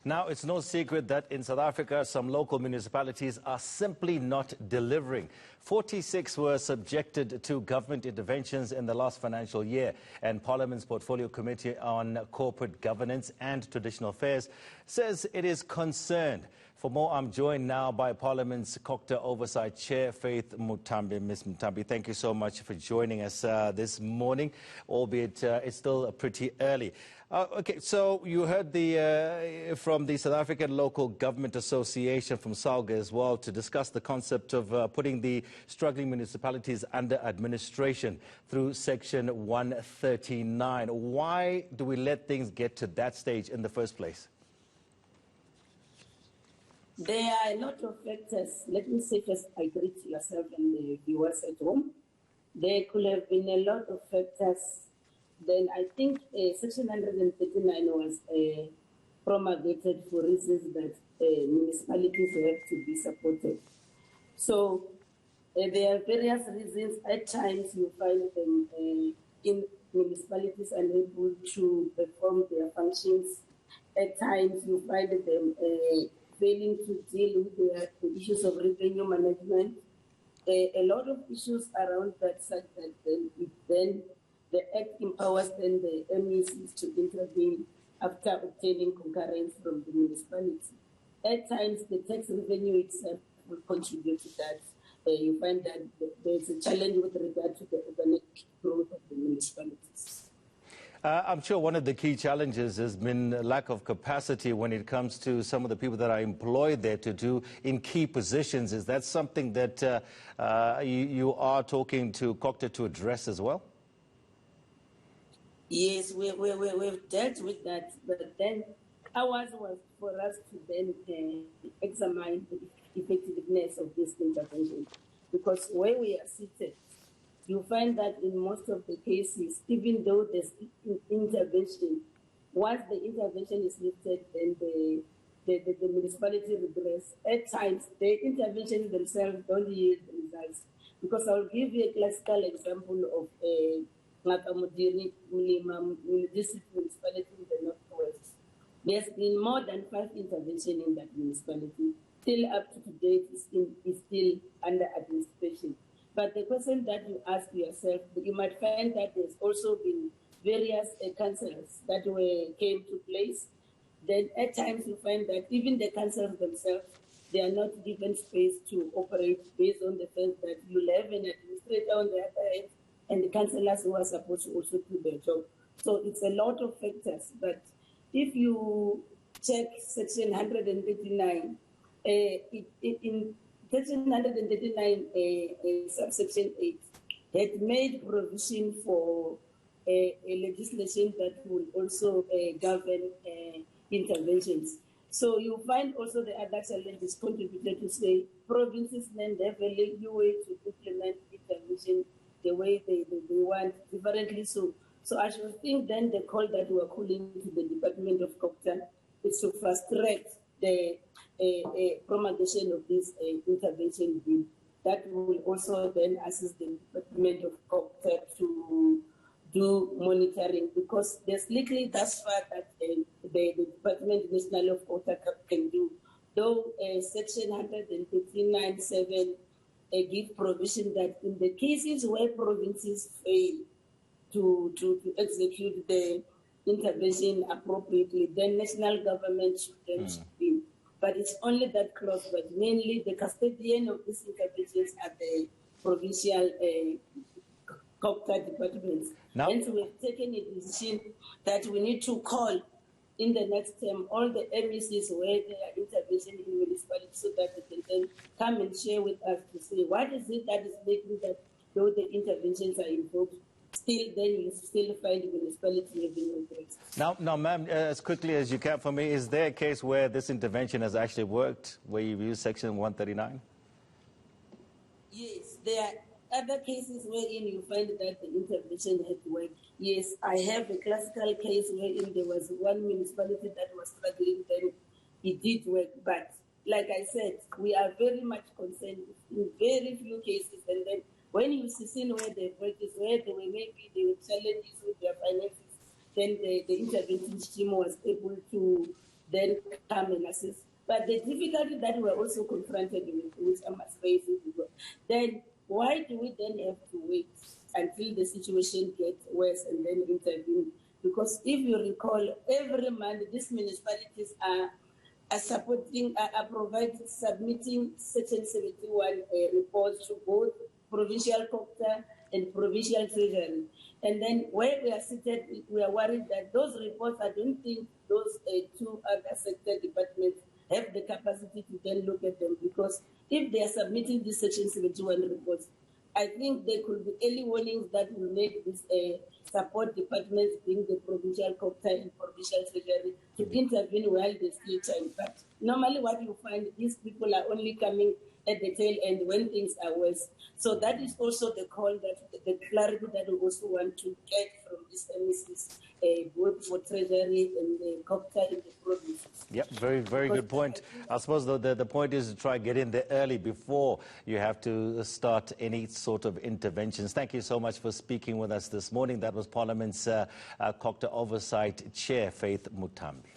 Now, it's no secret that in South Africa, some local municipalities are simply not delivering. 46 were subjected to government interventions in the last financial year, and Parliament's Portfolio Committee on Corporate Governance and Traditional Affairs says it is concerned. For more, I'm joined now by Parliament's COGTA Oversight Chair, Faith Muthambi. Ms. Muthambi, thank you so much for joining us this morning, albeit it's still pretty early. Okay, so you heard from the South African Local Government Association, from SALGA as well, to discuss the concept of putting the struggling municipalities under administration through Section 139. Why do we let things get to that stage in the first place? There are a lot of factors. Let me say first, I greet yourself and the viewers at home. There could have been a lot of factors. Then I think Section 139 was promulgated for reasons that municipalities have to be supported. So there are various reasons. At times you find them in municipalities unable to perform their functions. At times you find them failing to deal with the issues of revenue management. A lot of issues around that such that then the Act empowers then the MECs to intervene after obtaining concurrence from the municipality. At times, the tax revenue itself will contribute to that. You find that there's a challenge with regard to the organic growth of the municipalities. I'm sure one of the key challenges has been lack of capacity when it comes to some of the people that are employed there to do in key positions. Is that something that you are talking to COGTA to address as well? Yes, we've dealt with that, but then ours was for us to then examine the effectiveness of this intervention. Because where we are seated, you find that in most of the cases, even though there's intervention, once the intervention is lifted, then the municipality regress. At times, the interventions themselves don't yield results. Because I'll give you a classical example of a Muthambi municipality in the northwest. There's been more than 5 interventions in that municipality. Still up to date is still under administration. But the question that you ask yourself, you might find that there's also been various councils that came to place. Then at times you find that even the councils themselves, they are not given space to operate based on the fact that you have an administrator on the other end and the councillors who are supposed to also do their job. So it's a lot of factors. But if you check Section 139, in Section 139, subsection 8, had made provision for a legislation that will also govern interventions. So you find also the other challenges contributed to say provinces then have a leeway to implement intervention the way they want differently. So I should think then the call that we are calling to the Department of COGTA is to fast track the promulgation of this intervention bill. That will also then assist the Department of COGTA to do monitoring, because there's little thus far that the Department National of COGTA can do. Though Section 139(7) give provision that in the cases where provinces fail to execute the intervention appropriately, then national government should then chip in. But it's only that clause, but mainly the custodian of these interventions are the provincial COGTA departments. Hence, we've taken a decision that we need to call in the next term all the MECs where they are intervention in municipalities so that they can then come and share with us to say what is it that is making that though the interventions are invoked, still then you still find municipality having no breaks. Now, ma'am, as quickly as you can for me, is there a case where this intervention has actually worked, where you've used Section 139? Yes, there are other cases wherein you find that the intervention had worked. Yes, I have a classical case wherein there was one municipality that was struggling, then it did work. But like I said, we are very much concerned in very few cases. And then when you see where they work is where there were maybe there were challenges with their finances, then the intervention team was able to then come and assist. But the difficulty that we're also confronted with, which I must raise, then why do we then have to wait until the situation gets worse and then intervene? Because if you recall, every month these municipalities are submitting Section 71 reports to both provincial COGTA and provincial treasury. And then where we are seated, we are worried that those reports, I don't think those two other sector departments have the capacity to then look at them, because if they are submitting these Section 71 reports, I think there could be early warnings that will make these support departments, being the provincial COGTA and provincial treasury, to intervene while there's still time. But normally what you find, these people are only coming at the tail end when things are worse. So that is also the call, that the clarity that we also want to get from these MECs, both for treasury and the COGTA in the provinces. Yep, very good point. I suppose the point is to try and get in there early before you have to start any sort of interventions. Thank you so much for speaking with us this morning. That was Parliament's COGTA Oversight Chair, Faith Muthambi.